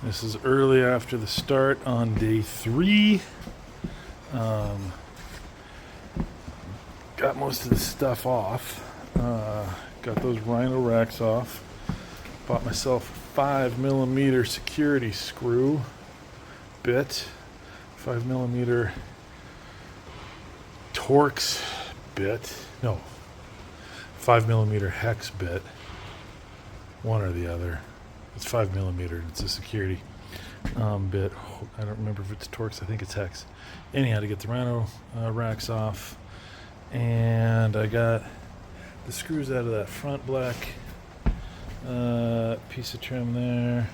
This is early after the start on day 3. Got most of the stuff off. Got those rhino racks off. Bought myself a 5mm security screw bit. 5mm Torx bit. No. 5mm hex bit. One or the other. It's 5mm. It's a security bit. I don't remember if it's Torx. I think it's hex. Anyhow, to get the rhino racks off, and I got the screws out of that front black piece of trim there,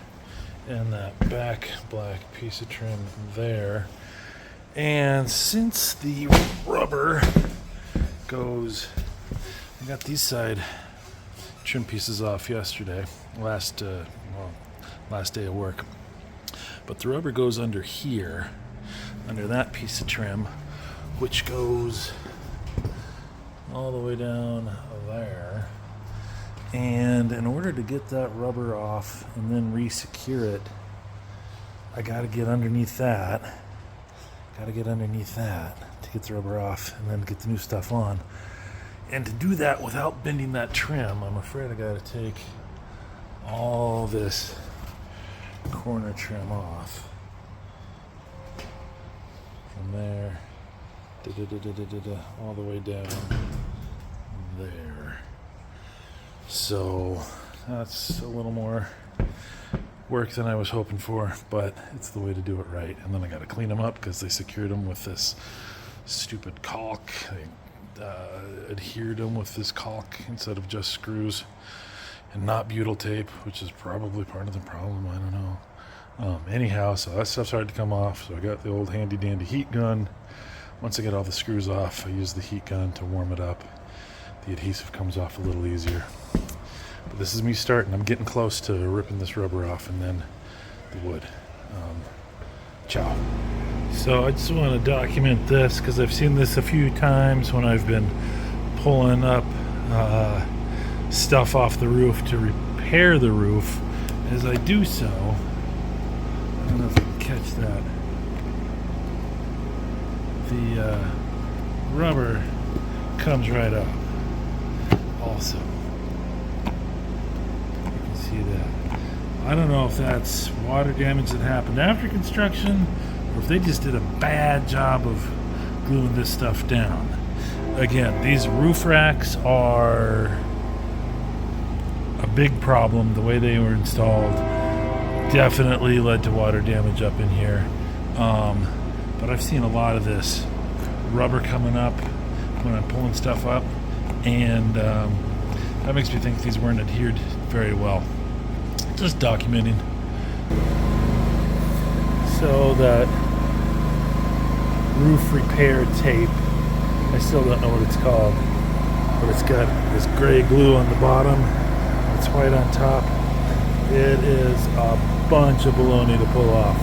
and that back black piece of trim there. And since the rubber goes, I got these side trim pieces off yesterday, last day of work, but the rubber goes under here, under that piece of trim, which goes all the way down there. And in order to get that rubber off and then re-secure it, I got to get underneath that. To get the rubber off and then get the new stuff on. And to do that without bending that trim, I'm afraid I got to take all this corner trim off from there all the way down there. So that's a little more work than I was hoping for, but it's the way to do it right. And then I got to clean them up because they secured them with this stupid caulk. They adhered them with this caulk instead of just screws and not butyl tape, which is probably part of the problem. I don't know. Anyhow, so that stuff started to come off. So I got the old handy dandy heat gun. Once I get all the screws off, I use the heat gun to warm it up. The adhesive comes off a little easier. But this is me starting. I'm getting close to ripping this rubber off and then the wood. Ciao. So I just want to document this because I've seen this a few times when I've been pulling up stuff off the roof to repair the roof. As I do so, I don't know if you can catch that, the rubber comes right up also. You can see that. I don't know if that's water damage that happened after construction or if they just did a bad job of gluing this stuff down. Again, these roof racks are a big problem. The way they were installed definitely led to water damage up in here. But I've seen a lot of this rubber coming up when I'm pulling stuff up, and that makes me think these weren't adhered very well. Just documenting. So that roof repair tape, I still don't know what it's called, but it's got this gray glue on the bottom, it's white on top. It is a bunch of baloney to pull off.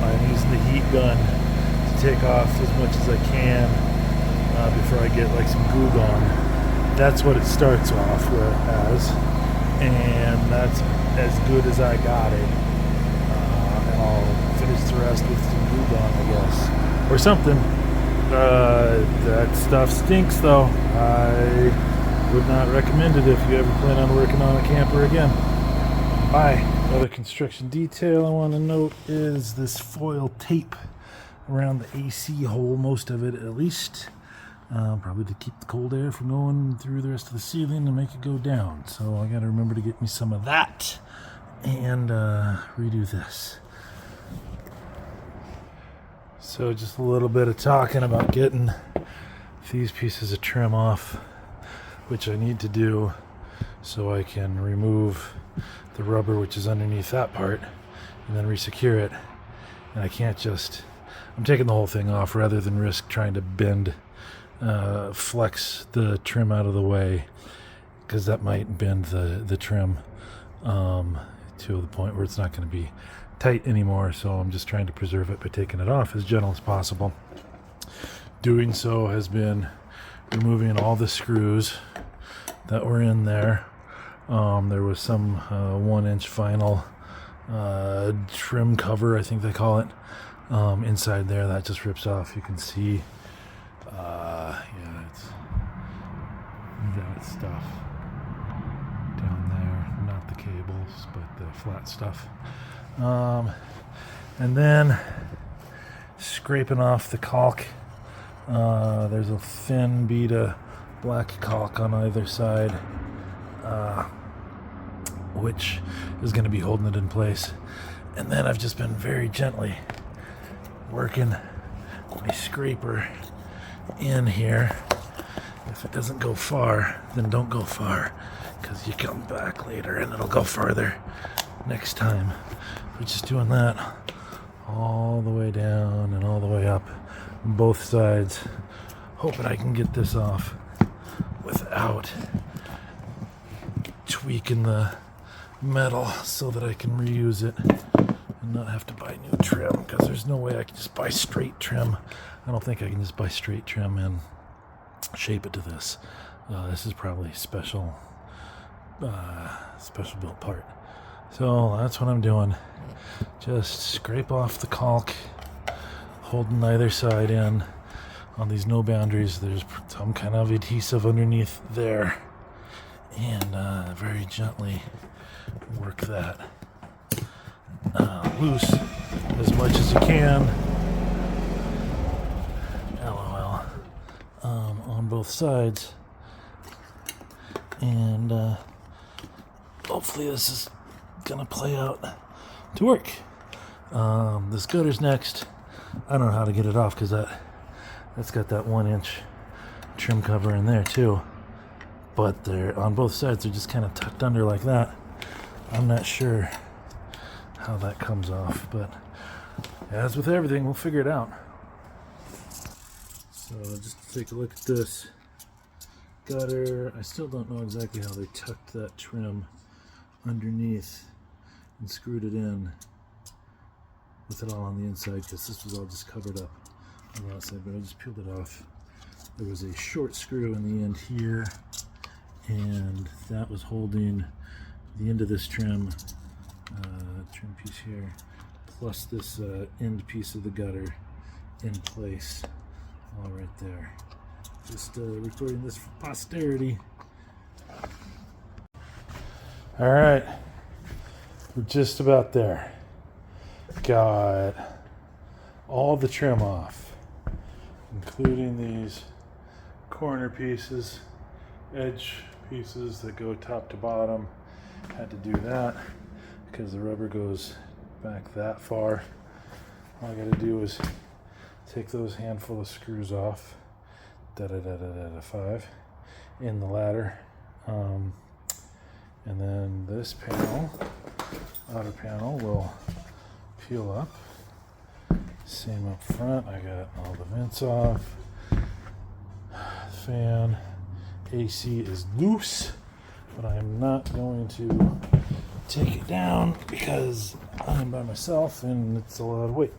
I'm using the heat gun to take off as much as I can before I get like some goo gone. That's what it starts off with as, and that's as good as I got it. And I'll finish the rest with some goo gone, I guess, or something. That stuff stinks though. I would not recommend it if you ever plan on working on a camper again. Bye. Another construction detail I want to note is this foil tape around the AC hole, most of it at least, probably to keep the cold air from going through the rest of the ceiling and make it go down. So I got to remember to get me some of that and redo this. So just a little bit of talking about getting these pieces of trim off, which I need to do so I can remove the rubber which is underneath that part and then re-secure it. And I can't just, I'm taking the whole thing off rather than risk trying to bend, flex the trim out of the way, because that might bend the trim to the point where it's not going to be tight anymore. So I'm just trying to preserve it by taking it off as gentle as possible. Doing so has been removing all the screws that were in there. There was some 1-inch vinyl trim cover, I think they call it. Inside there, that just rips off. You can see, yeah, it's that stuff down there. Not the cables, but the flat stuff. And then scraping off the caulk. There's a thin bead of black caulk on either side, which is going to be holding it in place. And then I've just been very gently working my scraper in here. If it doesn't go far, then don't go far, because you come back later and it'll go farther next time. We're just doing that all the way down and all the way up both sides, hoping I can get this off without tweaking the metal so that I can reuse it and not have to buy new trim, because there's no way I can just buy straight trim. I don't think I can just buy straight trim and shape it to this. This is probably special built part. So that's what I'm doing. Just scrape off the caulk, holding either side in. On these no boundaries, there's some kind of adhesive underneath there, and very gently work that loose as much as you can. LOL. On both sides, and hopefully this is gonna play out to work. This gutter's next. I don't know how to get it off, because that's got that 1-inch trim cover in there too, but they're on both sides, they're just kind of tucked under like that. I'm not sure how that comes off, but as with everything, we'll figure it out. So just to take a look at this gutter, I still don't know exactly how they tucked that trim underneath and screwed it in with it all on the inside, because this was all just covered up on the outside, but I just peeled it off. There was a short screw in the end here, and that was holding the end of this trim piece here, plus this end piece of the gutter in place, all right there. Just recording this for posterity. All right, we're just about there. Got all the trim off, including these corner pieces, edge pieces that go top to bottom. Had to do that because the rubber goes back that far. All I got to do is take those handful of screws off, 5 in the ladder, and then this panel, outer panel, will peel up. Same up front. I got all the vents off. Fan, AC is loose, but I am not going to take it down because I'm by myself and it's a lot of weight.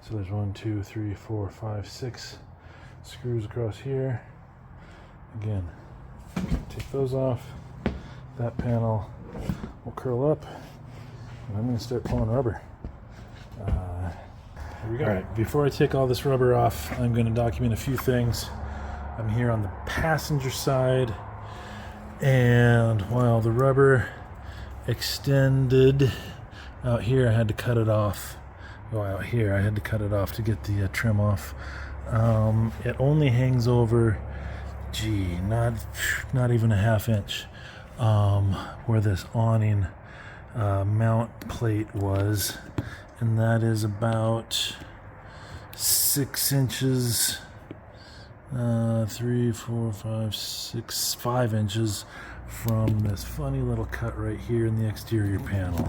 So there's 1, 2, 3, 4, 5, 6 screws across here. Again, take those off. That panel will curl up, and I'm going to start pulling rubber. Here we go. All right, before I take all this rubber off, I'm going to document a few things. I'm here on the passenger side, and while the rubber extended out here, I had to cut it off. Out here, I had to cut it off to get the trim off. It only hangs over, not even a 1/2 inch, where this awning mount plate was, and that is about 6 inches, 3, 4, 5, 6, 5 inches from this funny little cut right here in the exterior panel.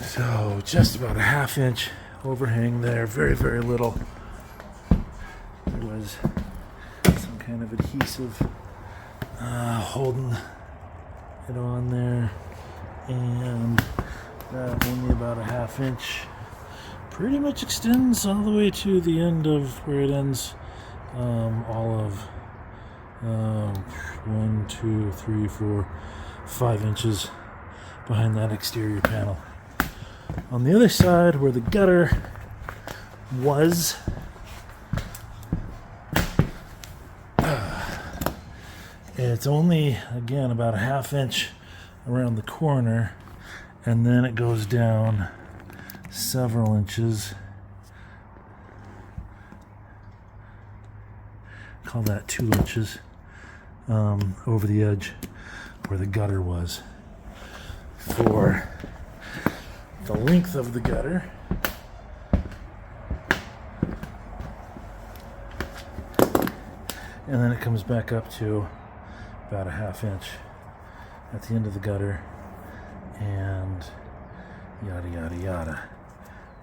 So just about a 1/2 inch overhang there, very, very little. There was some kind of adhesive holding it on there, and that only about a 1/2 inch pretty much extends all the way to the end of where it ends. All of 1, 2, 3, 4, 5 inches behind that exterior panel. On the other side, where the gutter was, it's only, again, about a ½ inch around the corner, and then it goes down several inches. Call that 2 inches over the edge where the gutter was. For the length of the gutter, and then it comes back up to about a ½ inch at the end of the gutter, and yada yada yada.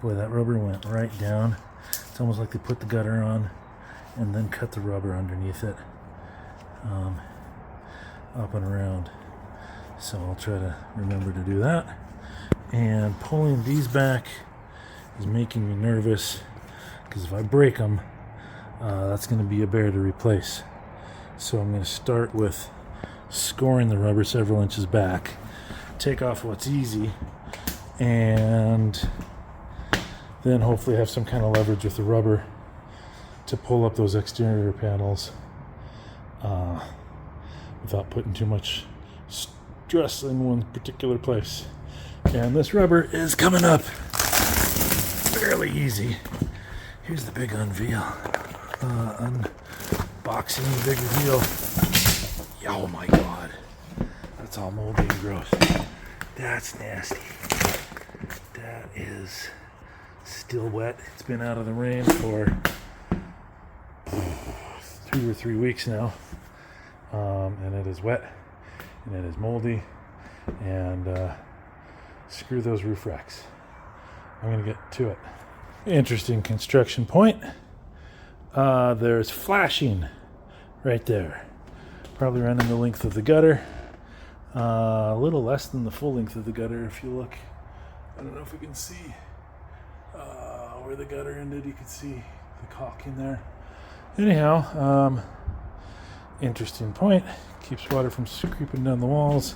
Boy, that rubber went right down. It's almost like they put the gutter on and then cut the rubber underneath it, up and around. So I'll try to remember to do that. And pulling these back is making me nervous, because if I break them, that's going to be a bear to replace. So I'm going to start with scoring the rubber several inches back, take off what's easy, and then hopefully have some kind of leverage with the rubber to pull up those exterior panels without putting too much stress in one particular place. And this rubber is coming up fairly easy. Here's the big unveil. Unboxing the big reveal. Oh my god. That's all moldy and gross. That's nasty. That is still wet. It's been out of the rain for 2 or 3 weeks now. And it is wet. And it is moldy. And screw those roof racks. I'm going to get to it. Interesting construction point. There's flashing right there. Probably running the length of the gutter. A little less than the full length of the gutter if you look. I don't know if we can see where the gutter ended. You can see the caulk in there. Anyhow, interesting point. Keeps water from creeping down the walls.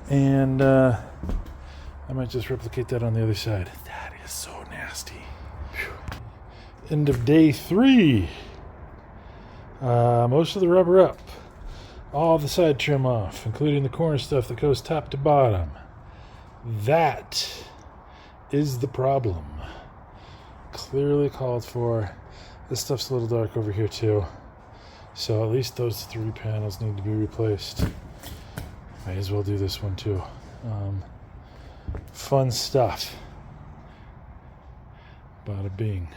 And I might just replicate that on the other side. That is so nasty. Whew. End of day 3. Most of the rubber up. All the side trim off, including the corner stuff that goes top to bottom. That is the problem. Clearly called for. This stuff's a little dark over here too. So at least those 3 panels need to be replaced. May as well do this one too. Fun stuff. Bada bing.